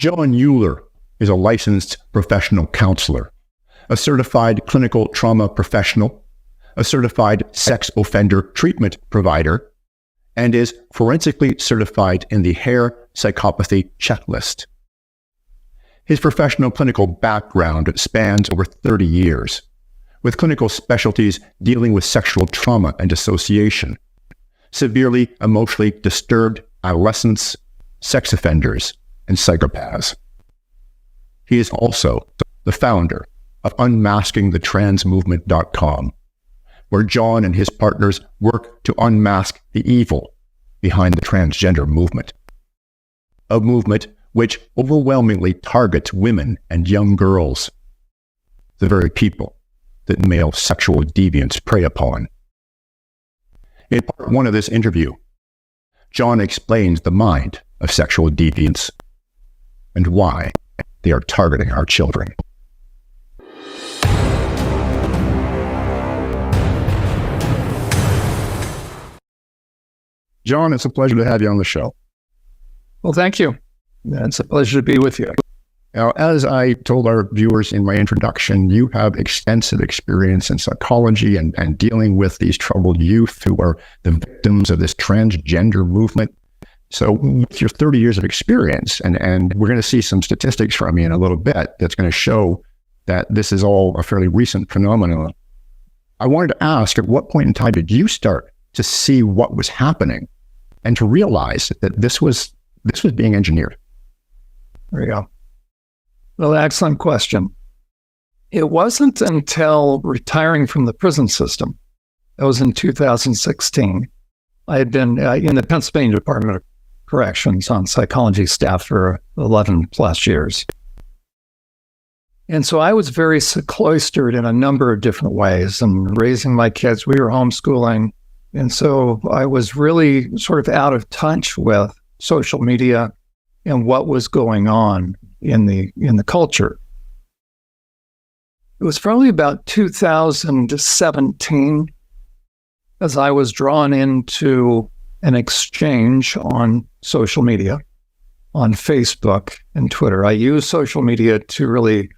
Jon Uhler is a licensed professional counselor, a certified clinical trauma professional, a certified sex offender treatment provider, and is forensically certified in the Hair Psychopathy Checklist. His professional clinical background spans over 30 years, with clinical specialties dealing with sexual trauma and dissociation, severely emotionally disturbed adolescents, sex offenders, and psychopaths. He is also the founder of unmaskingthetransmovement.com, where Jon and his partners work to unmask the evil behind the transgender movement, a movement which overwhelmingly targets women and young girls, the very people that male sexual deviants prey upon. In part one of this interview, Jon explains the mind of sexual deviants and why they are targeting our children. Jon, it's a pleasure to have you on the show. Well, thank you. It's a pleasure to be with you. Now, as I told our viewers in my introduction, you have extensive experience in psychology and dealing with these troubled youth who are the victims of this transgender movement. So with your 30 years of experience, and we're going to see some statistics from you in a little bit that's going to show that this is all a fairly recent phenomenon. I wanted to ask, at what point in time did you start to see what was happening and to realize that this was being engineered? There you go. Well, excellent question. It wasn't until retiring from the prison system, that was in 2016. I had been in the Pennsylvania Department of Corrections on psychology staff for 11 plus years. And so I was very cloistered in a number of different ways. And raising my kids, we were homeschooling. And so I was really sort of out of touch with social media and what was going on in the culture. It was probably about 2017 as I was drawn into an exchange on social media, on Facebook and Twitter. I use social media to really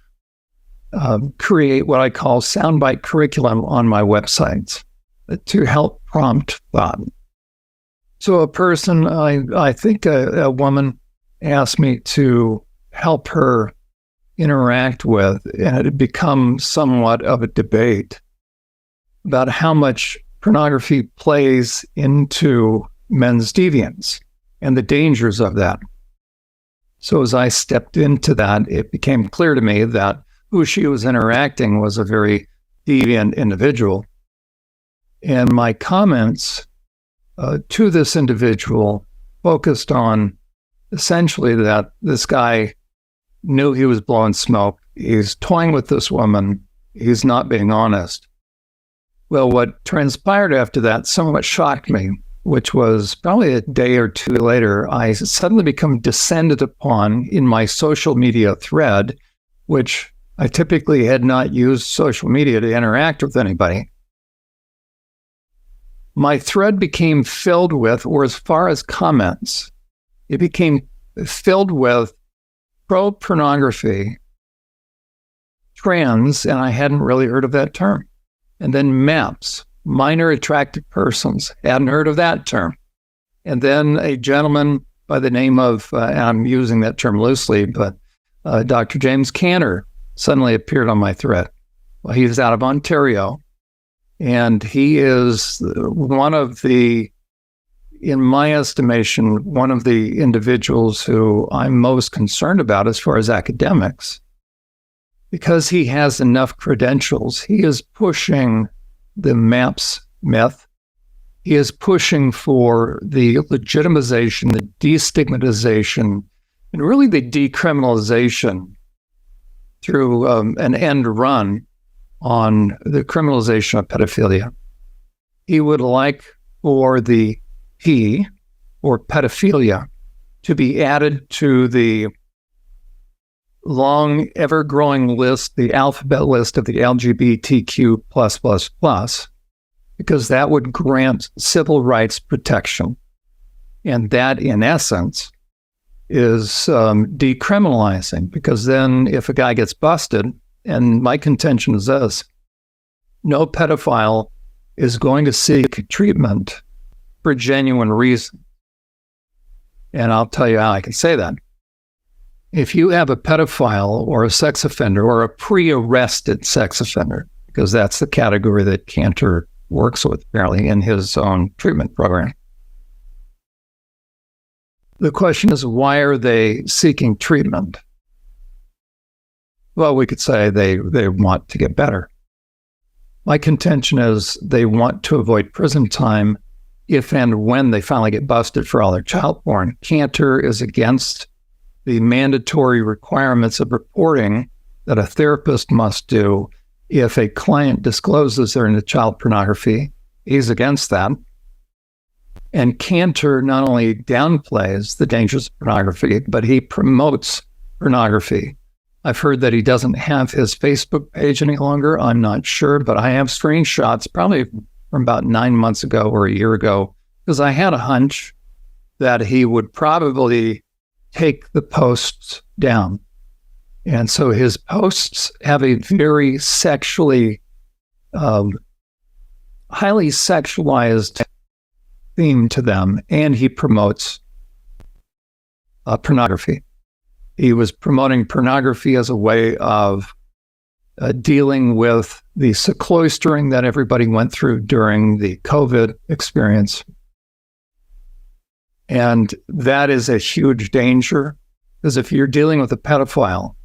create what I call soundbite curriculum on my websites to help prompt thought. So a person, I think a woman asked me to help her interact with, and it had become somewhat of a debate about how much pornography plays into men's deviance and the dangers of that. So as I stepped into that, it became clear to me that who she was interacting was a very deviant individual. And my comments to this individual focused on essentially that this guy knew he was blowing smoke. He's toying with this woman. He's not being honest. Well, what transpired after that somewhat shocked me, which was probably a day or two later, I suddenly become descended upon in my social media thread, which I typically had not used social media to interact with anybody. My thread became filled with, or as far as comments, it became filled with pro-pornography, trans, and I hadn't really heard of that term. And then MAPS, minor attracted persons, hadn't heard of that term. And then a gentleman by the name of, and I'm using that term loosely, but Dr. James Cantor suddenly appeared on my thread. Well, he's out of Ontario, and he is one of the, in my estimation, one of the individuals who I'm most concerned about as far as academics, because he has enough credentials. He is pushing the MAPS myth. He is pushing for the legitimization, the destigmatization, and really the decriminalization through an end run on the criminalization of pedophilia. He would like for the P, or pedophilia, to be added to the long, ever-growing list, the alphabet list of the LGBTQ++, because that would grant civil rights protection. And that, in essence, is decriminalizing, because then if a guy gets busted, and my contention is this, no pedophile is going to seek treatment for a genuine reason. And I'll tell you how I can say that. If you have a pedophile or a sex offender or a pre-arrested sex offender, because that's the category that Cantor works with apparently in his own treatment program. The question is, why are they seeking treatment? Well, we could say they want to get better. My contention is they want to avoid prison time if and when they finally get busted for all their child porn. Cantor is against the mandatory requirements of reporting that a therapist must do if a client discloses they're into child pornography. He's against that. And Cantor not only downplays the dangers of pornography, but he promotes pornography. I've heard that he doesn't have his Facebook page any longer. I'm not sure, but I have screenshots probably from about 9 months ago or a year ago, because I had a hunch that he would probably take the posts down. And so his posts have a very sexually, highly sexualized theme to them, and he promotes pornography. He was promoting pornography as a way of dealing with the sequestering that everybody went through during the COVID experience. And that is a huge danger, because if you're dealing with a pedophile,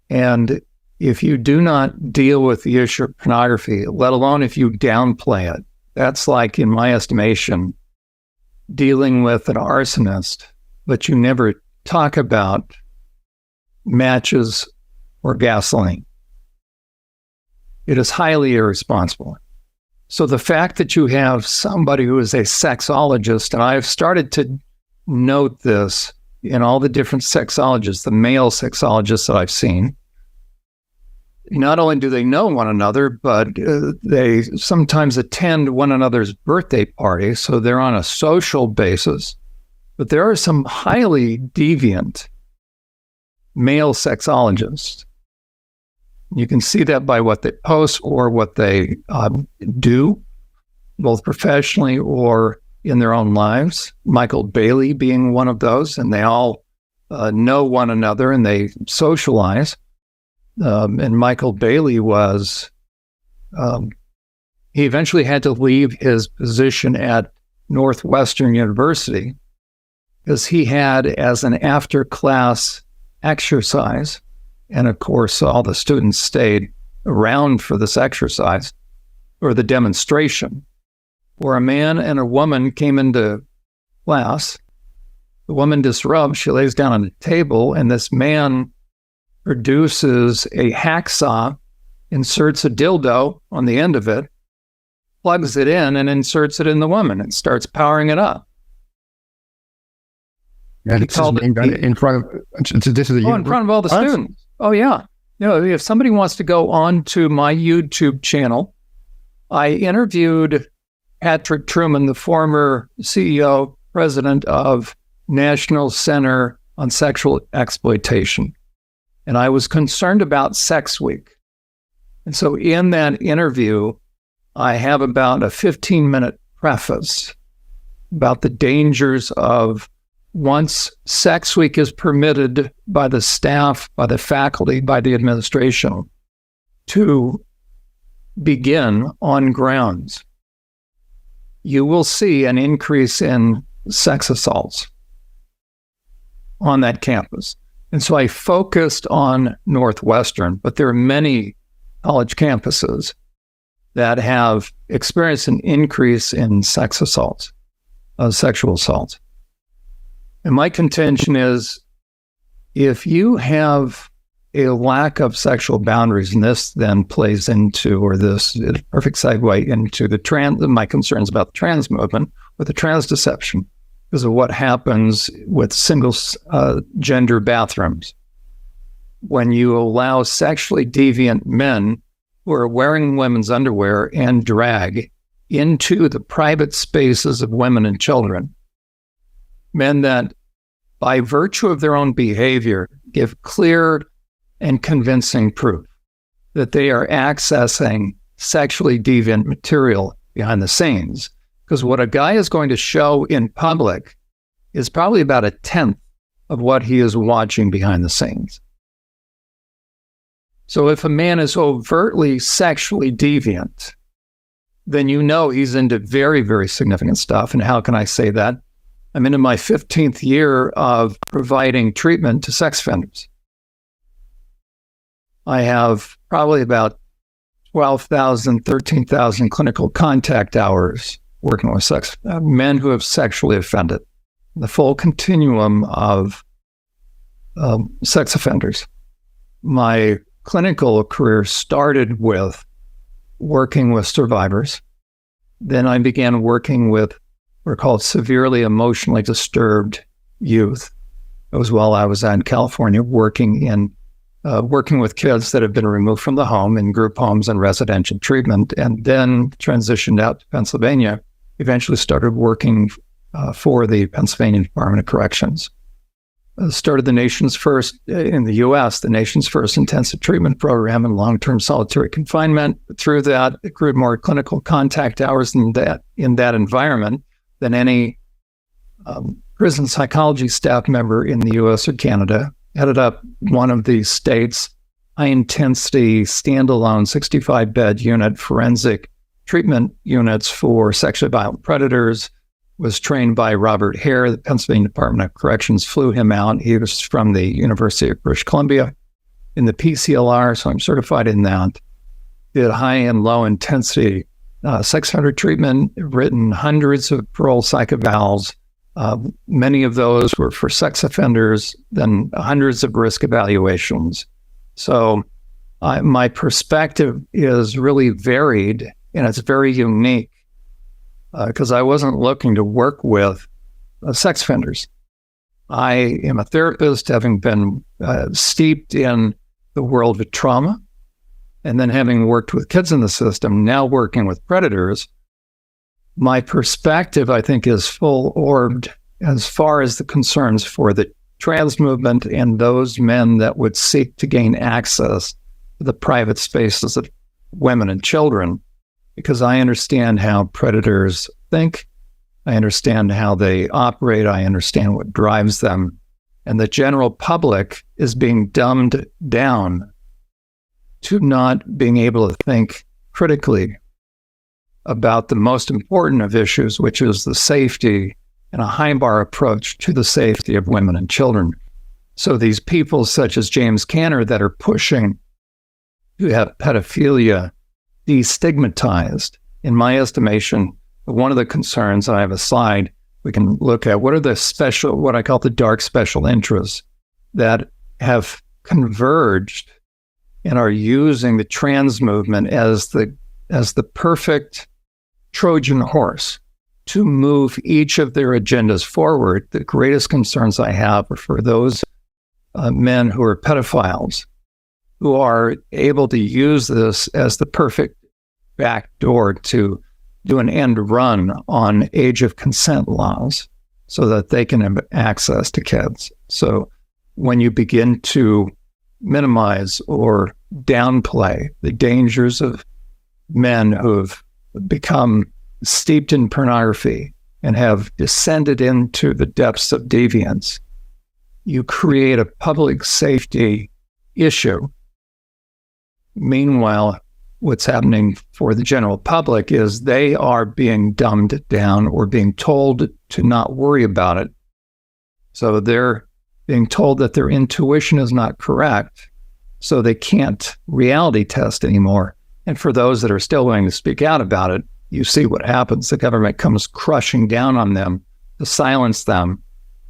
and if you do not deal with the issue of pornography, let alone if you downplay it, that's like, in my estimation, dealing with an arsonist, but you never talk about matches or gasoline. It is highly irresponsible. So the fact that you have somebody who is a sexologist, and I've started to note this in all the different sexologists, the male sexologists that I've seen, not only do they know one another, but they sometimes attend one another's birthday parties, so they're on a social basis. But there are some highly deviant male sexologists. You can see that by what they post or what they do, both professionally or in their own lives. Michael Bailey being one of those, and they all know one another and they socialize. And Michael Bailey was, he eventually had to leave his position at Northwestern University because he had, as an after-class exercise, and of course all the students stayed around for this exercise or the demonstration, where a man and a woman came into class. The woman disrupts, she lays down on the table, and this man produces a hacksaw, inserts a dildo on the end of it, plugs it in, and inserts it in the woman and starts powering it up. And it's in front of, this is in front of all the students. Oh, yeah. You know, if somebody wants to go on to my YouTube channel, I interviewed Patrick Truman, the former CEO, president of National Center on Sexual Exploitation. And I was concerned about Sex Week. And so in that interview, I have about a 15-minute preface about the dangers of, once Sex Week is permitted by the staff, by the faculty, by the administration, to begin on grounds, you will see an increase in sex assaults on that campus. And so I focused on Northwestern, but there are many college campuses that have experienced an increase in sex assaults, sexual assaults. And my contention is, if you have a lack of sexual boundaries, and this then plays into, or this is a perfect segue into my concerns about the trans movement, with the trans deception, because of what happens with single gender bathrooms. When you allow sexually deviant men who are wearing women's underwear and drag into the private spaces of women and children, men that by virtue of their own behavior, give clear and convincing proof that they are accessing sexually deviant material behind the scenes. Because what a guy is going to show in public is probably about 1/10 of what he is watching behind the scenes. So if a man is overtly sexually deviant, then you know he's into very, very significant stuff. And how can I say that? I'm into my 15th year of providing treatment to sex offenders. I have probably about 12,000, 13,000 clinical contact hours working with men who have sexually offended, the full continuum of sex offenders. My clinical career started with working with survivors. Then I began working with what are called severely emotionally disturbed youth. It was while I was in California working with kids that have been removed from the home in group homes and residential treatment, and then transitioned out to Pennsylvania, eventually started working for the Pennsylvania Department of Corrections. Started the nation's first, in the U.S., the nation's first intensive treatment program in long-term solitary confinement. Through that, accrued more clinical contact hours in that environment than any prison psychology staff member in the U.S. or Canada. Headed up one of the state's high-intensity, standalone 65-bed unit forensic treatment units for sexually violent predators. Was trained by Robert Hare. The Pennsylvania Department of Corrections flew him out. He was from the University of British Columbia in the PCLR, so I'm certified in that. Did high and low intensity sex offender treatment, written hundreds of parole psych evals. Many of those were for sex offenders, then hundreds of risk evaluations. So my perspective is really varied, and it's very unique. Because I wasn't looking to work with sex offenders. I am a therapist, having been steeped in the world of trauma, and then having worked with kids in the system, now working with predators. My perspective, I think, is full-orbed as far as the concerns for the trans movement and those men that would seek to gain access to the private spaces of women and children. Because I understand how predators think, I understand how they operate, I understand what drives them, and the general public is being dumbed down to not being able to think critically about the most important of issues, which is the safety and a high-bar approach to the safety of women and children. So these people such as James Canner that are pushing to have pedophilia destigmatized, in my estimation, one of the concerns, I have a slide we can look at, what are the special, what I call the dark special interests that have converged and are using the trans movement as the perfect Trojan horse to move each of their agendas forward. The greatest concerns I have are for those men who are pedophiles, who are able to use this as the perfect backdoor to do an end run on age of consent laws so that they can have access to kids. So when you begin to minimize or downplay the dangers of men who have become steeped in pornography and have descended into the depths of deviance, you create a public safety issue. Meanwhile, what's happening for the general public is they are being dumbed down or being told to not worry about it. So they're being told that their intuition is not correct, so they can't reality test anymore. And for those that are still willing to speak out about it, you see what happens. The government comes crushing down on them to silence them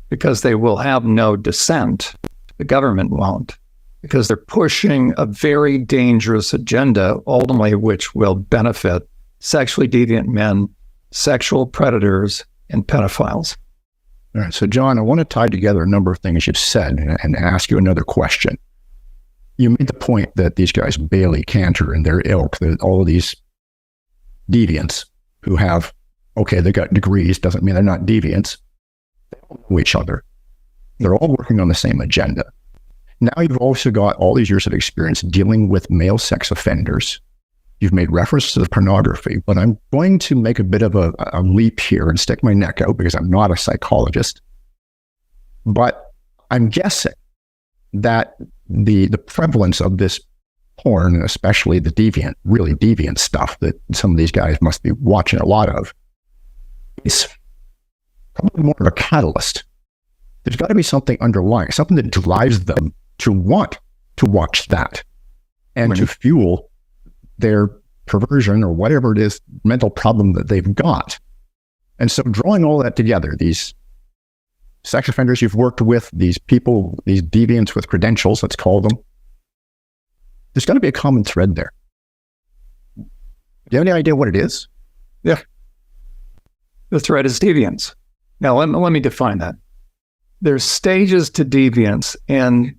because they will have no dissent. The government won't, because they're pushing a very dangerous agenda, ultimately, which will benefit sexually deviant men, sexual predators, and pedophiles. All right. So, Jon, I want to tie together a number of things you've said and ask you another question. You made the point that these guys, Bailey, Cantor, and their ilk, all of these deviants who have, okay, they got degrees, doesn't mean they're not deviants. They all know each other. They're all working on the same agenda. Now you've also got all these years of experience dealing with male sex offenders. You've made reference to the pornography, but I'm going to make a bit of a leap here and stick my neck out because I'm not a psychologist. But I'm guessing that the prevalence of this porn, and especially the deviant, really deviant stuff that some of these guys must be watching a lot of, is probably more of a catalyst. There's got to be something underlying, something that drives them to want to watch that and to fuel their perversion or whatever it is, mental problem that they've got. And so drawing all that together, these sex offenders you've worked with, these people, these deviants with credentials, let's call them, there's got to be a common thread there. Do you have any idea what it is? Yeah. The thread is deviance. Now, let me define that. There's stages to deviance, and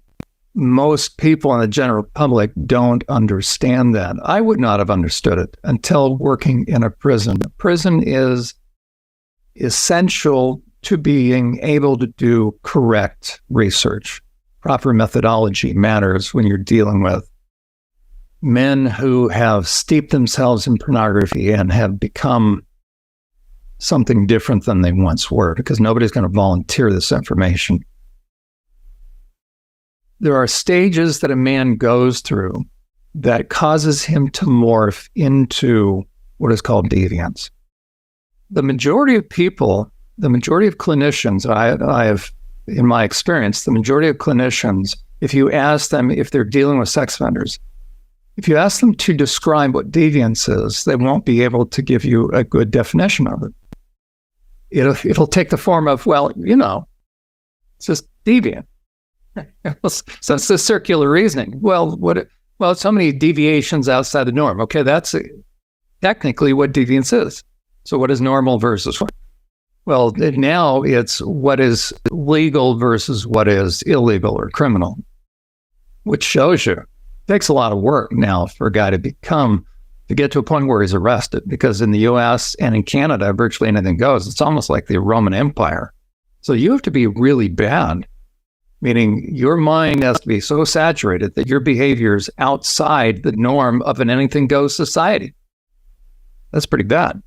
most people in the general public don't understand that. I would not have understood it until working in a prison. A prison is essential to being able to do correct research. Proper methodology matters when you're dealing with men who have steeped themselves in pornography and have become something different than they once were, because nobody's going to volunteer this information. There are stages that a man goes through that causes him to morph into what is called deviance. The majority of people, the majority of clinicians, I have, in my experience, the majority of clinicians, if you ask them if they're dealing with sex offenders, if you ask them to describe what deviance is, they won't be able to give you a good definition of it. It'll take the form of, well, it's just deviant. So it's the circular reasoning. Well, so many deviations outside the norm. Okay, that's technically what deviance is. So what is normal versus what? Well, now it's what is legal versus what is illegal or criminal, which shows you it takes a lot of work now for a guy to get to a point where he's arrested, because in the US and in Canada, virtually anything goes. It's almost like the Roman Empire. So you have to be really bad, meaning your mind has to be so saturated that your behavior is outside the norm of an anything goes society. That's pretty bad.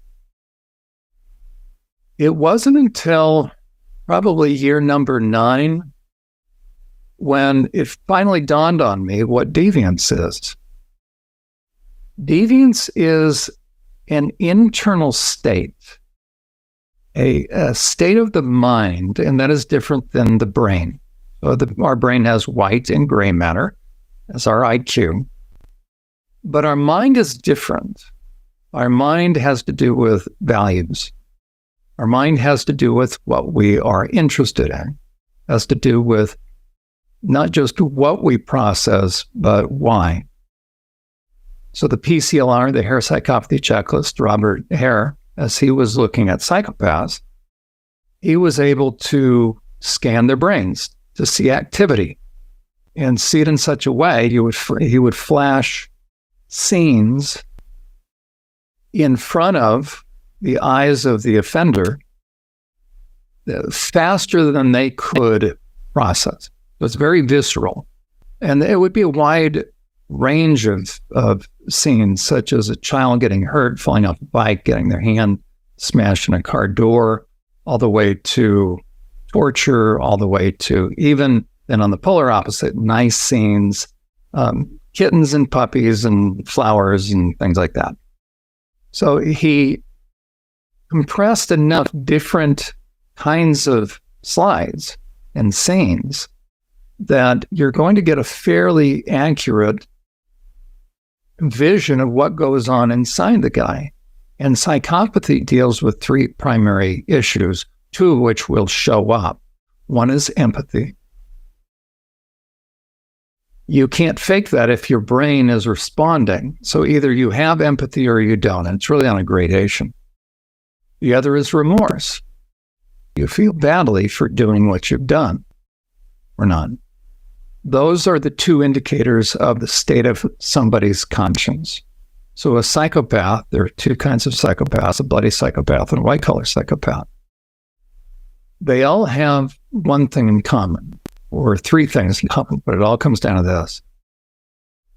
It wasn't until probably year number 9 when it finally dawned on me what deviance is. Deviance is an internal state, a state of the mind, and that is different than the brain. So our brain has white and gray matter as our IQ, but our mind is different. Our mind has to do with values. Our mind has to do with what we are interested in, has to do with not just what we process, but why. So the PCLR, the Hare Psychopathy Checklist, Robert Hare, as he was looking at psychopaths, he was able to scan their brains to see activity and see it in such a way he would flash scenes in front of the eyes of the offender faster than they could process. It was very visceral. And it would be a wide range of scenes, such as a child getting hurt, falling off a bike, getting their hand smashed in a car door, all the way to torture, all the way to even then on the polar opposite, nice scenes, kittens and puppies and flowers and things like that. So he compressed enough different kinds of slides and scenes that you're going to get a fairly accurate vision of what goes on inside the guy. And psychopathy deals with 3 primary issues, 2 of which will show up. One is empathy. You can't fake that if your brain is responding. So either you have empathy or you don't, and it's really on a gradation. The other is remorse. You feel badly for doing what you've done or not. Those are the 2 indicators of the state of somebody's conscience. So a psychopath, there are 2 kinds of psychopaths, a bloody psychopath and a white-collar psychopath. They all have one thing in common, or three things in common, but it all comes down to this.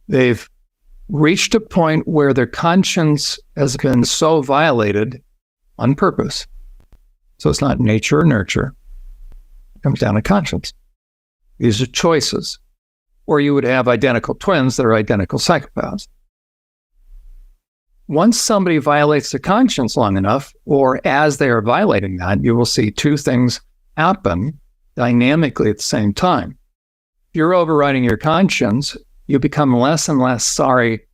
They've reached a point where their conscience has been so violated on purpose. So it's not nature or nurture. It comes down to conscience. These are choices. Or you would have identical twins that are identical psychopaths. Once somebody violates their conscience long enough, or as they are violating that, you will see two things happen dynamically at the same time. If you're overriding your conscience, you become less and less sorry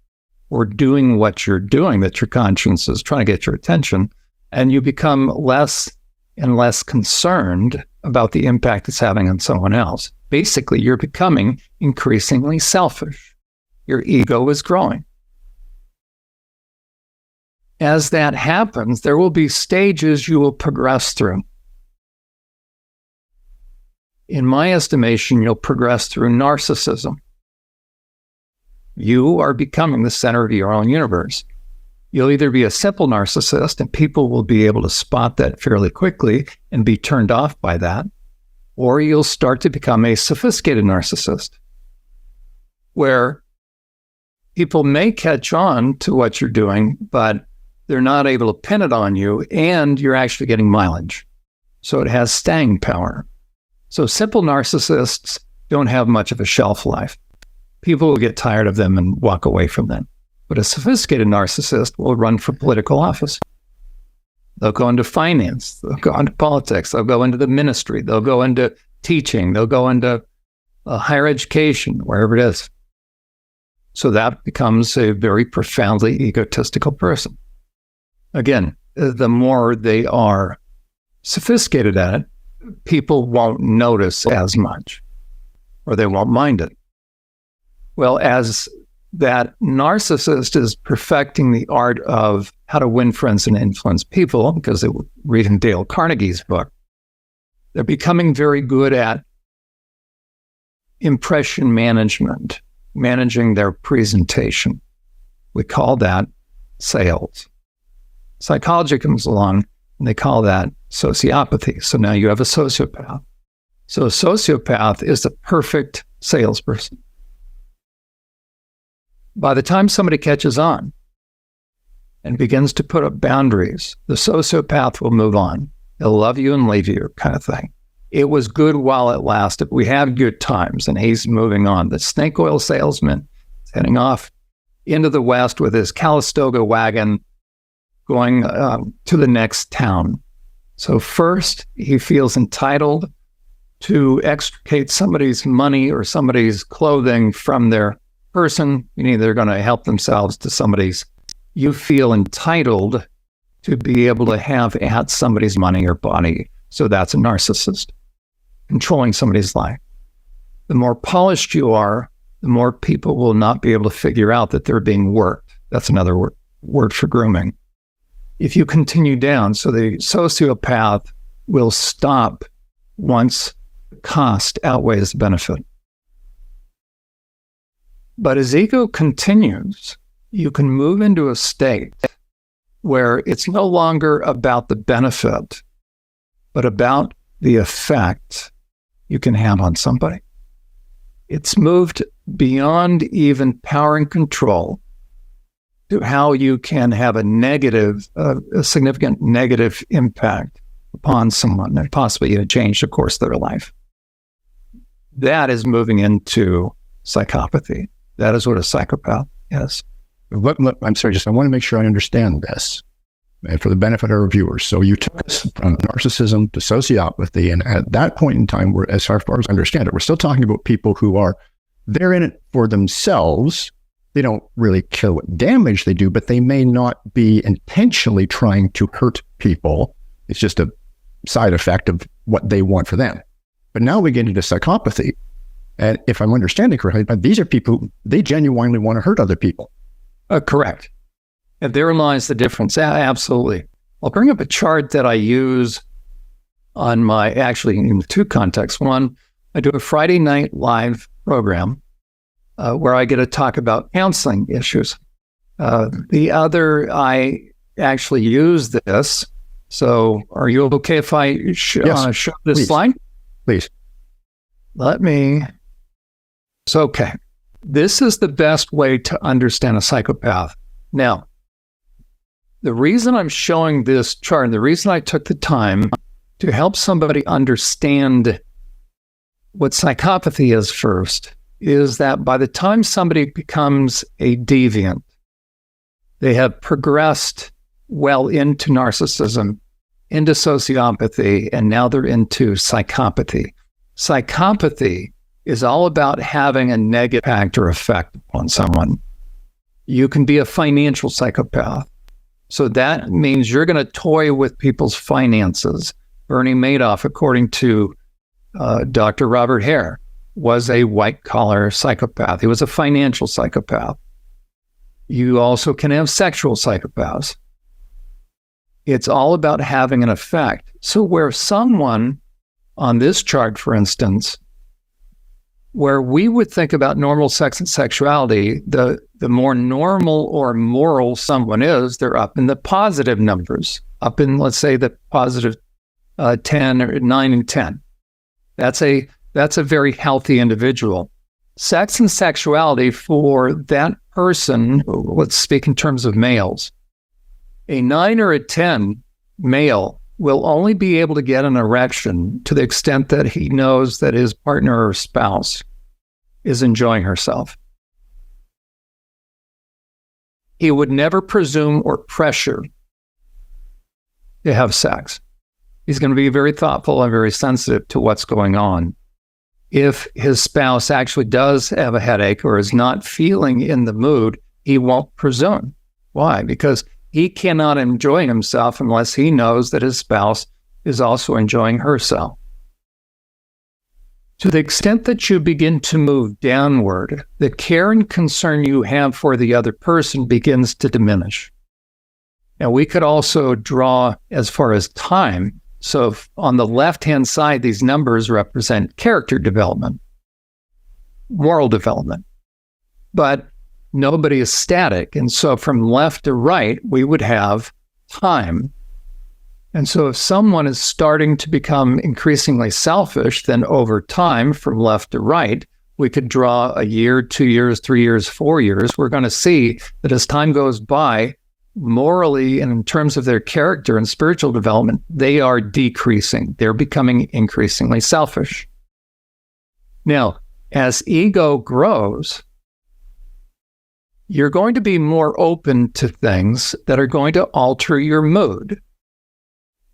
for doing what you're doing, that your conscience is trying to get your attention, and you become less and less concerned about the impact it's having on someone else. Basically, you're becoming increasingly selfish. Your ego is growing. As that happens, there will be stages you will progress through. In my estimation, you'll progress through narcissism. You are becoming the center of your own universe. You'll either be a simple narcissist, and people will be able to spot that fairly quickly and be turned off by that, or you'll start to become a sophisticated narcissist, where people may catch on to what you're doing, but they're not able to pin it on you, and you're actually getting mileage. So it has staying power. So simple narcissists don't have much of a shelf life. People will get tired of them and walk away from them. But a sophisticated narcissist will run for political office. They'll go into finance. They'll go into politics. They'll go into the ministry. They'll go into teaching. They'll go into higher education, wherever it is. So that becomes a very profoundly egotistical person. Again, the more they are sophisticated at it, people won't notice as much, or they won't mind it. Well, as that narcissist is perfecting the art of how to win friends and influence people, because they were reading Dale Carnegie's book, they're becoming very good at impression management, managing their presentation. We call that sales. Psychology comes along and they call that sociopathy. So now you have a sociopath. So a sociopath is the perfect salesperson. By the time somebody catches on and begins to put up boundaries, the sociopath will move on. He'll love you and leave you, kind of thing. It was good while it lasted. We had good times, and he's moving on. The snake oil salesman is heading off into the West with his Calistoga wagon, going to the next town. So first, he feels entitled to extricate somebody's money or somebody's clothing from their person, meaning they're going to help themselves to somebody's. You feel entitled to be able to have at somebody's money or body. So that's a narcissist, controlling somebody's life. The more polished you are, the more people will not be able to figure out that they're being worked. That's another word for grooming. If you continue down, so the sociopath will stop once the cost outweighs the benefit. But as ego continues, you can move into a state where it's no longer about the benefit, but about the effect you can have on somebody. It's moved beyond even power and control to how you can have a significant negative impact upon someone and possibly even change the course of their life. That is moving into psychopathy. That is what a psychopath is. I'm sorry, I want to make sure I understand this, and for the benefit of our viewers. So you took us from narcissism to sociopathy, and at that point in time, as far as I understand it, we're still talking about people who they're in it for themselves. They don't really care what damage they do, but they may not be intentionally trying to hurt people. It's just a side effect of what they want for them. But now we get into psychopathy. And if I'm understanding correctly, these are people who they genuinely want to hurt other people. Correct. And there lies the difference. Absolutely. I'll bring up a chart that I use on actually in two contexts. One, I do a Friday night live program where I get to talk about counseling issues. The other, I actually use this. So are you okay if I show this Please. slide? Please. Okay. This is the best way to understand a psychopath. Now, the reason I'm showing this chart, and the reason I took the time to help somebody understand what psychopathy is first, is that by the time somebody becomes a deviant, they have progressed well into narcissism, into sociopathy, and now they're into psychopathy. Psychopathy is all about having a negative impact or effect on someone. You can be a financial psychopath. So that means you're going to toy with people's finances. Bernie Madoff, according to Dr. Robert Hare, was a white-collar psychopath. He was a financial psychopath. You also can have sexual psychopaths. It's all about having an effect. So where someone on this chart, for instance, where we would think about normal sex and sexuality, the more normal or moral someone is, they're up in the positive numbers, up in, let's say, the positive 10 or 9 and 10. That's a very healthy individual. Sex and sexuality for that person, let's speak in terms of males, a 9 or a 10 male will only be able to get an erection to the extent that he knows that his partner or spouse is enjoying herself. He would never presume or pressure to have sex. He's going to be very thoughtful and very sensitive to what's going on. If his spouse actually does have a headache or is not feeling in the mood, he won't presume. Why? Because he cannot enjoy himself unless he knows that his spouse is also enjoying herself. To the extent that you begin to move downward, the care and concern you have for the other person begins to diminish. Now, we could also draw as far as time. So if on the left-hand side, these numbers represent character development, moral development. But nobody is static. And so from left to right, we would have time. And so if someone is starting to become increasingly selfish, then over time, from left to right, we could draw a year, 2 years, 3 years, 4 years. We're going to see that as time goes by, morally and in terms of their character and spiritual development, they are decreasing. They're becoming increasingly selfish. Now, as ego grows, you're going to be more open to things that are going to alter your mood.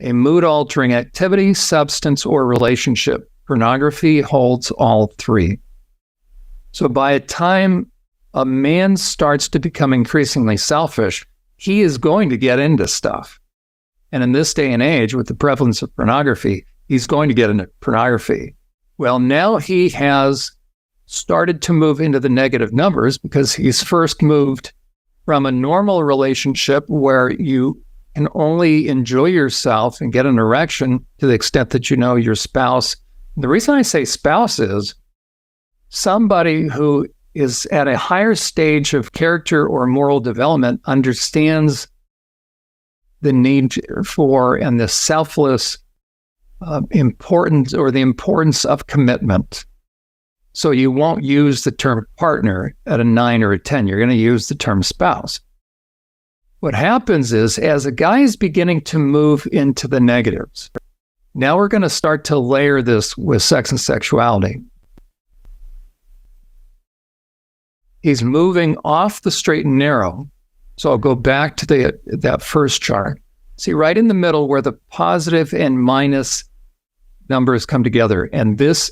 A mood-altering activity, substance, or relationship. Pornography holds all three. So by the time a man starts to become increasingly selfish, he is going to get into stuff. And in this day and age, with the prevalence of pornography, he's going to get into pornography. Well, now he has started to move into the negative numbers because he's first moved from a normal relationship where you can only enjoy yourself and get an erection to the extent that you know your spouse. The reason I say spouse is somebody who is at a higher stage of character or moral development understands the need for and the selfless importance or the importance of commitment. So you won't use the term partner at a 9 or a 10. You're going to use the term spouse. What happens is, as a guy is beginning to move into the negatives, now we're going to start to layer this with sex and sexuality. He's moving off the straight and narrow. So I'll go back to that first chart. See, right in the middle where the positive and minus numbers come together. And this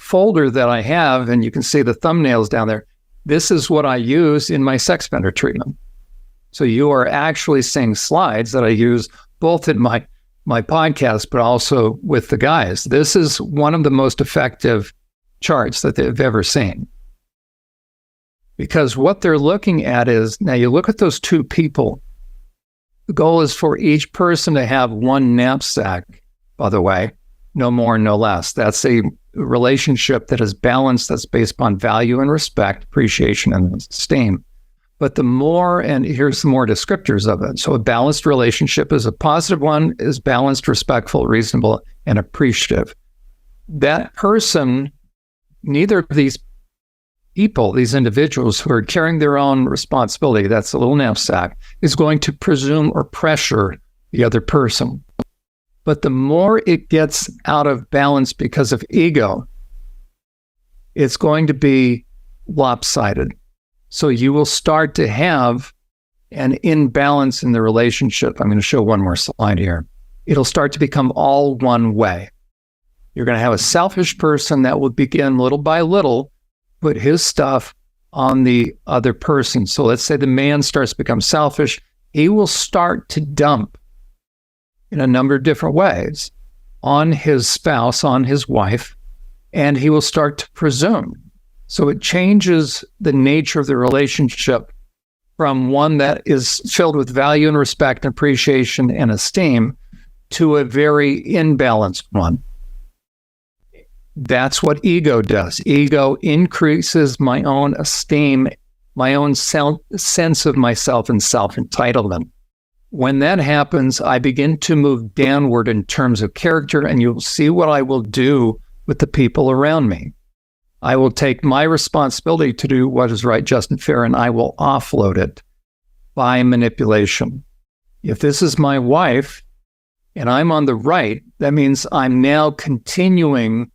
folder that I have, and you can see the thumbnails down there, this is what I use in my sex offender treatment. So you are actually seeing slides that I use both in my podcast, but also with the guys. This is one of the most effective charts that they've ever seen. Because what they're looking at is, now you look at those two people, the goal is for each person to have one knapsack, by the way, no more, no less. That's a relationship that is balanced, that's based upon value and respect, appreciation and esteem. But the more, and here's some more descriptors of it. So a balanced relationship is a positive one, is balanced, respectful, reasonable, and appreciative. That person, neither of these people, these individuals who are carrying their own responsibility, that's a little knapsack, is going to presume or pressure the other person. But the more it gets out of balance because of ego, it's going to be lopsided. So you will start to have an imbalance in the relationship. I'm going to show one more slide here. It'll start to become all one way. You're going to have a selfish person that will begin little by little put his stuff on the other person. So let's say the man starts to become selfish. He will start to dump in a number of different ways on his spouse, on his wife, and he will start to presume. So it changes the nature of the relationship from one that is filled with value and respect and appreciation and esteem to a very imbalanced one. That's what ego does. Ego increases my own esteem, my own sense of myself and self-entitlement. When that happens, I begin to move downward in terms of character, and you'll see what I will do with the people around me. I will take my responsibility to do what is right, just, and fair, and I will offload it by manipulation. If this is my wife and I'm on the right, that means I'm now continuing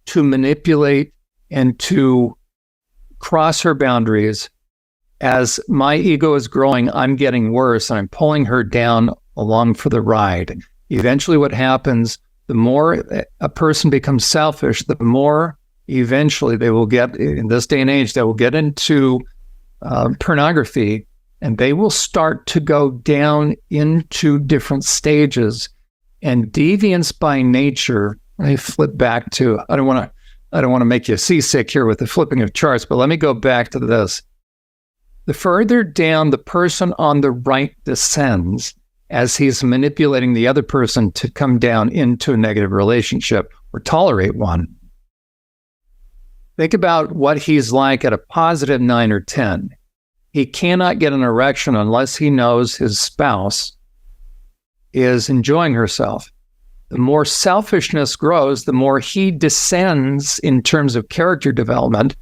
to manipulate and to cross her boundaries. As my ego is growing, I'm getting worse and I'm pulling her down along for the ride. Eventually what happens, the more a person becomes selfish, the more eventually they will get, in this day and age, they will get into pornography, and they will start to go down into different stages. And deviance by nature, let me flip back to, I don't want to make you seasick here with the flipping of charts, but let me go back to this. The further down the person on the right descends, as he's manipulating the other person to come down into a negative relationship or tolerate one, think about what he's like at a positive 9 or 10. He cannot get an erection unless he knows his spouse is enjoying herself. The more selfishness grows, the more he descends in terms of character development,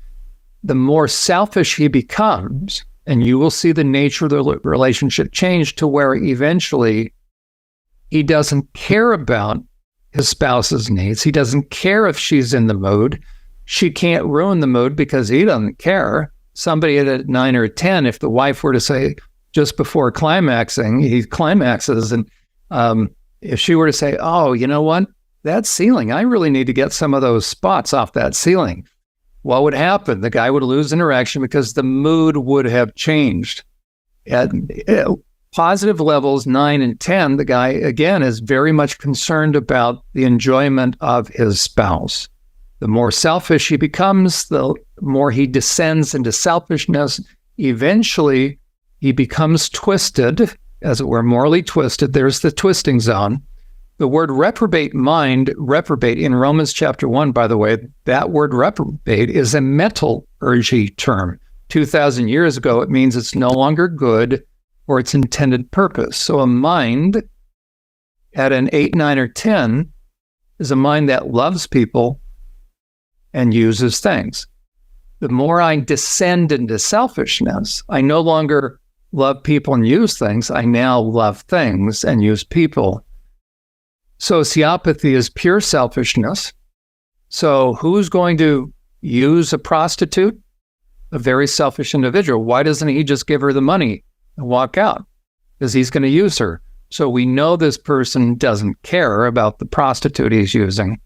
the more selfish he becomes, and you will see the nature of the relationship change to where eventually he doesn't care about his spouse's needs. He doesn't care if she's in the mood. She can't ruin the mood because he doesn't care. Somebody at a 9 or a 10, if the wife were to say just before climaxing, he climaxes, and if she were to say, oh, you know what? That ceiling, I really need to get some of those spots off that ceiling. What would happen? The guy would lose an erection because the mood would have changed. At positive levels, 9 and 10, the guy, again, is very much concerned about the enjoyment of his spouse. The more selfish he becomes, the more he descends into selfishness. Eventually, he becomes twisted, as it were, morally twisted. There's the twisting zone. The word reprobate mind, reprobate in Romans chapter 1, by the way, that word reprobate is a metallurgy term. 2,000 years ago, it means it's no longer good for its intended purpose. So a mind at an 8, 9, or 10 is a mind that loves people and uses things. The more I descend into selfishness, I no longer love people and use things. I now love things and use people. Sociopathy is pure selfishness. So who's going to use a prostitute? A very selfish individual. Why doesn't he just give her the money and walk out? Because he's going to use her. So we know this person doesn't care about the prostitute he's using.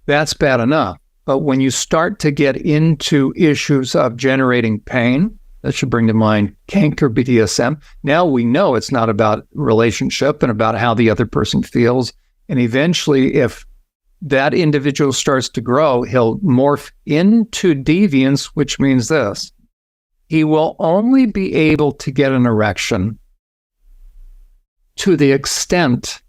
That's bad enough. But when you start to get into issues of generating pain, that should bring to mind kink or BDSM. Now we know it's not about relationship and about how the other person feels. And eventually, if that individual starts to grow, he'll morph into deviance, which means this. He will only be able to get an erection to the extent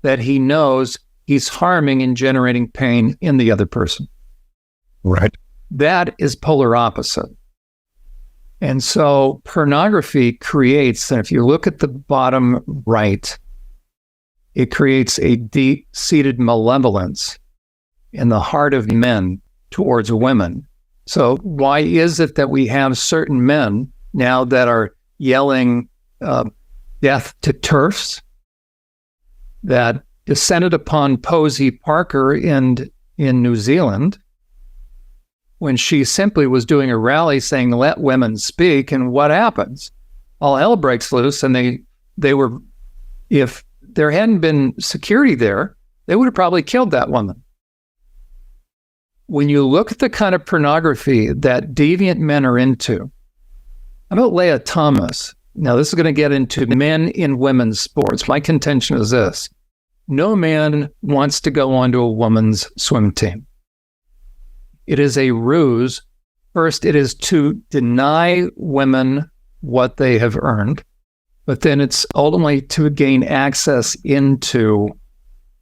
that he knows he's harming and generating pain in the other person. Right. That is polar opposite. And so pornography creates, and if you look at the bottom right, it creates a deep-seated malevolence in the heart of men towards women. So why is it that we have certain men now that are yelling death to TERFs, that descended upon Posey Parker in New Zealand when she simply was doing a rally saying, let women speak, and what happens? All hell breaks loose, and they were, if there hadn't been security there, they would have probably killed that woman. When you look at the kind of pornography that deviant men are into, how about Leah Thomas? Now, this is going to get into men in women's sports. My contention is this: no man wants to go onto a woman's swim team. It is a ruse. First, it is to deny women what they have earned, but then it's ultimately to gain access into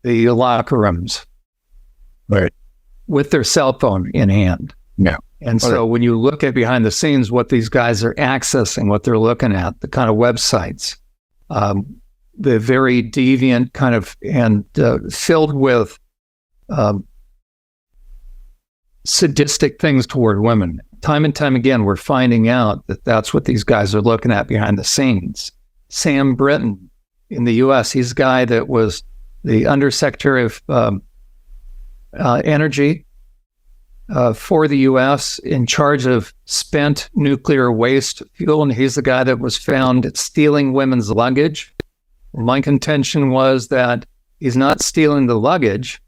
the locker rooms, right, with their cell phone in hand. Yeah. And so when you look at behind the scenes, what these guys are accessing, what they're looking at, the kind of websites, the very deviant kind of, and filled with sadistic things toward women. Time and time again, we're finding out that that's what these guys are looking at behind the scenes. Sam Britton in the U.S., he's a guy that was the Undersecretary of Energy for the U.S. in charge of spent nuclear waste fuel, and he's the guy that was found stealing women's luggage. My contention was that he's not stealing the luggage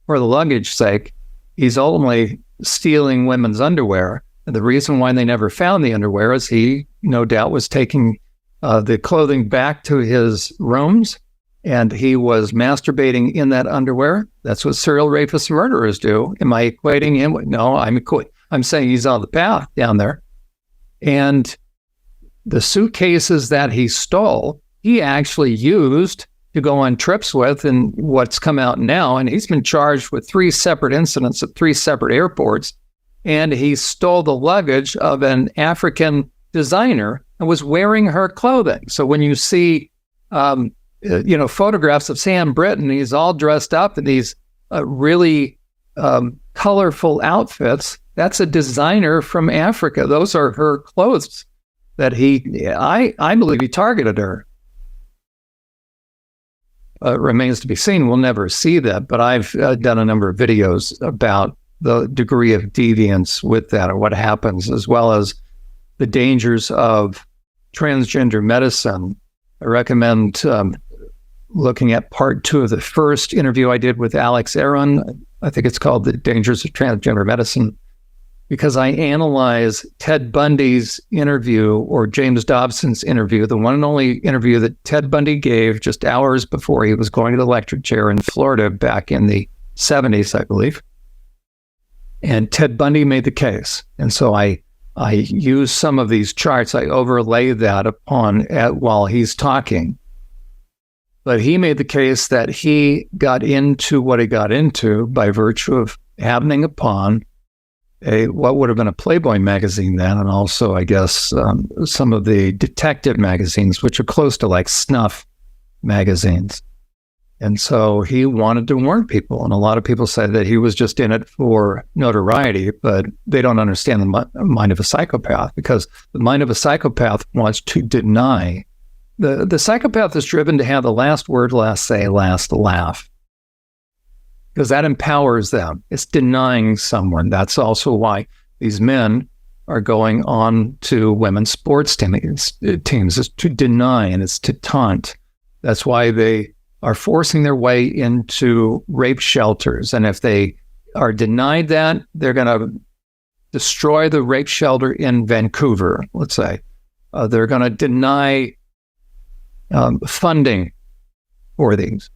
for the luggage sake. He's ultimately stealing women's underwear. And the reason why they never found the underwear is he, no doubt, was taking the clothing back to his rooms, and he was masturbating in that underwear. That's what serial rapists and murderers do. Am I equating him with? No, I'm saying he's on the path down there. And the suitcases that he stole, he actually used to go on trips with, and what's come out now, and he's been charged with 3 separate incidents at 3 separate airports, and he stole the luggage of an African designer and was wearing her clothing. So when you see, photographs of Sam Britton, he's all dressed up in these really colorful outfits. That's a designer from Africa. Those are her clothes that I believe he targeted her. Remains to be seen. We'll never see that, but I've done a number of videos about the degree of deviance with that, or what happens, as well as the dangers of transgender medicine. I recommend looking at part 2 of the first interview I did with Alex Aaron. I think it's called The Dangers of Transgender Medicine, because I analyze Ted Bundy's interview, or James Dobson's interview, the one and only interview that Ted Bundy gave just hours before he was going to the electric chair in Florida back in the 70s, I believe. And Ted Bundy made the case. And so I use some of these charts, I overlay that upon while he's talking. But he made the case that he got into what he got into by virtue of happening upon what would have been a Playboy magazine then, and also, I guess, some of the detective magazines, which are close to like snuff magazines. And so he wanted to warn people, and a lot of people say that he was just in it for notoriety, but they don't understand the mind of a psychopath, because the mind of a psychopath wants to deny. The psychopath is driven to have the last word, last say, last laugh, because that empowers them. It's denying someone. That's also why these men are going on to women's sports teams. It's to deny, and it's to taunt. That's why they are forcing their way into rape shelters. And if they are denied that, they're going to destroy the rape shelter in Vancouver, let's say. They're going to deny funding for these.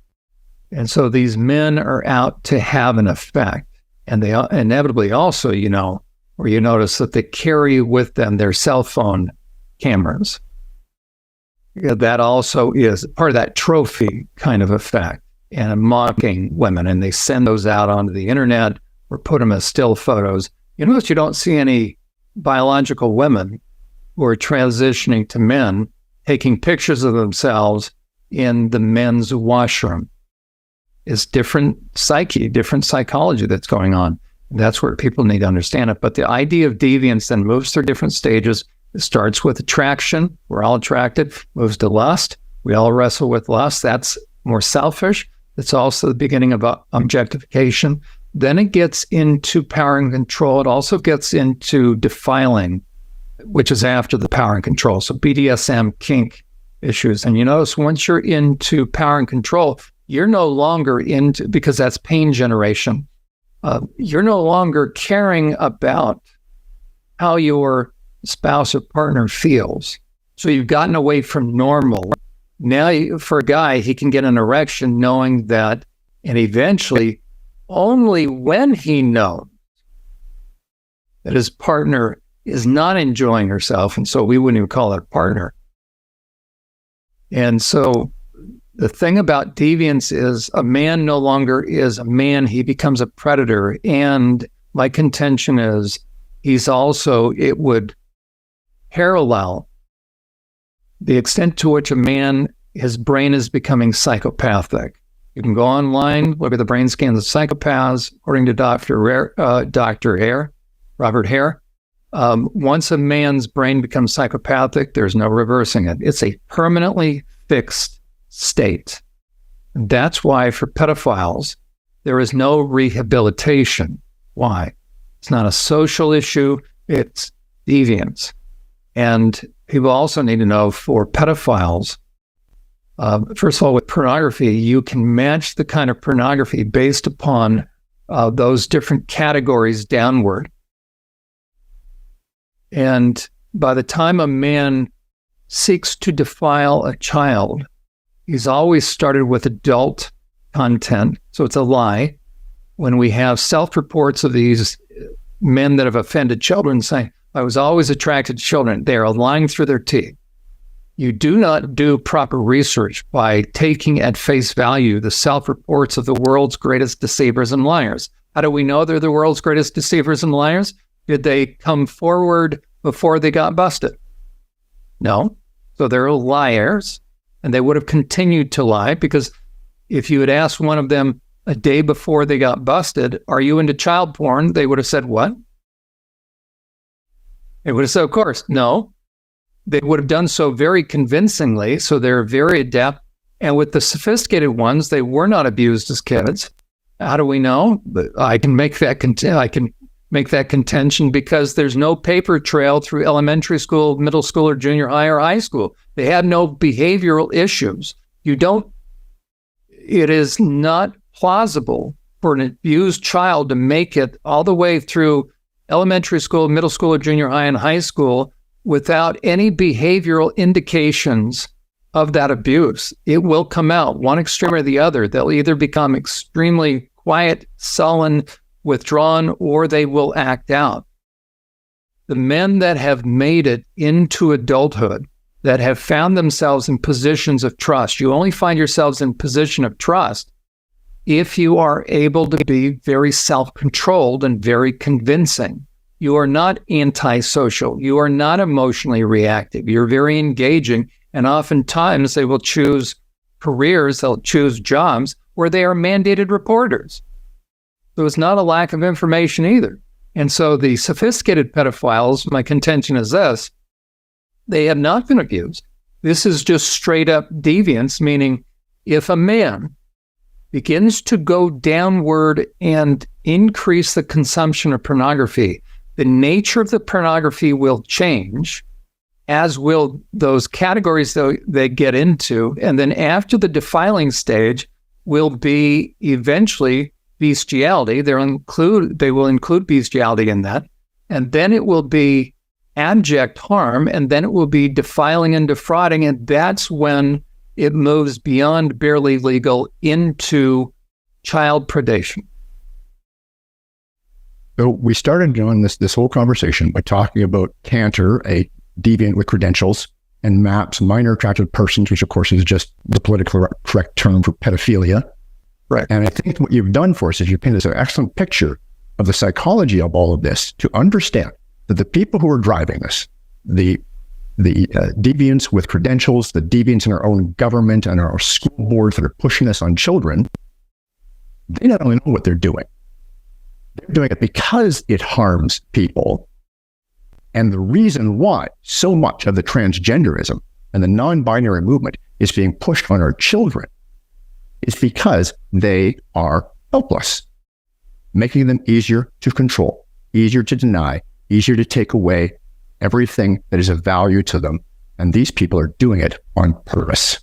And so these men are out to have an effect. And they inevitably also, where you notice that they carry with them their cell phone cameras. That also is part of that trophy kind of effect, and mocking women. And they send those out onto the internet or put them as still photos. You notice you don't see any biological women who are transitioning to men, taking pictures of themselves in the men's washroom. It's different psyche, different psychology that's going on. That's where people need to understand it. But the idea of deviance then moves through different stages. It starts with attraction. We're all attracted. Moves to lust. We all wrestle with lust. That's more selfish. It's also the beginning of objectification. Then it gets into power and control. It also gets into defiling, which is after the power and control. So BDSM, kink issues. And you notice once you're into power and control, you're no longer into, because that's pain generation, you're no longer caring about how your spouse or partner feels. So you've gotten away from normal. Now, for a guy, he can get an erection knowing that, and eventually, only when he knows that his partner is not enjoying herself, and so we wouldn't even call it a partner. And so the thing about deviance is a man no longer is a man, he becomes a predator. And my contention is it would parallel the extent to which a man, his brain is becoming psychopathic. You can go online, look at the brain scans of psychopaths, according to Dr. Robert Hare. Once a man's brain becomes psychopathic, there's no reversing it. It's a permanently fixed state. And that's why for pedophiles, there is no rehabilitation. Why? It's not a social issue, it's deviance. And people also need to know for pedophiles, first of all, with pornography, you can match the kind of pornography based upon those different categories downward. And by the time a man seeks to defile a child, he's always started with adult content. So it's a lie. When we have self-reports of these men that have offended children saying, I was always attracted to children, they are lying through their teeth. You do not do proper research by taking at face value the self-reports of the world's greatest deceivers and liars. How do we know they're the world's greatest deceivers and liars? Did they come forward before they got busted? No. So they're liars, and they would have continued to lie, because if you had asked one of them a day before they got busted, are you into child porn? They would have said, what? They would have said, of course, no. They would have done so very convincingly, so they're very adept. And with the sophisticated ones, they were not abused as kids. How do we know? I can make that contention because there's no paper trail through elementary school, middle school, or junior high or high school. They had no behavioral issues. It is not plausible for an abused child to make it all the way through elementary school, middle school, or junior high, and high school without any behavioral indications of that abuse. It will come out, one extreme or the other. They'll either become extremely quiet, sullen, withdrawn, or they will act out. The men that have made it into adulthood, that have found themselves in positions of trust, you only find yourselves in position of trust if you are able to be very self-controlled and very convincing. You are not antisocial. You are not emotionally reactive. You're very engaging. And oftentimes they will choose careers, they'll choose jobs where they are mandated reporters. So it's not a lack of information either. And so the sophisticated pedophiles, my contention is this, they have not been abused. This is just straight up deviance, meaning if a man begins to go downward and increase the consumption of pornography, the nature of the pornography will change, as will those categories that they get into. And then after the defiling stage will be eventually bestiality. They will include bestiality in that. And then it will be abject harm, and then it will be defiling and defrauding. And that's when it moves beyond barely legal into child predation. So we started doing this whole conversation by talking about Cantor, a deviant with credentials, and MAPS, minor attracted persons, which of course is just the politically correct term for pedophilia. Right. And I think what you've done for us is you've painted an excellent picture of the psychology of all of this to understand that the people who are driving this, the deviants with credentials, the deviants in our own government and our school boards that are pushing this on children, they not only know what they're doing it because it harms people. And the reason why so much of the transgenderism and the non-binary movement is being pushed on our children is because they are helpless, making them easier to control, easier to deny, easier to take away everything that is of value to them. And these people are doing it on purpose.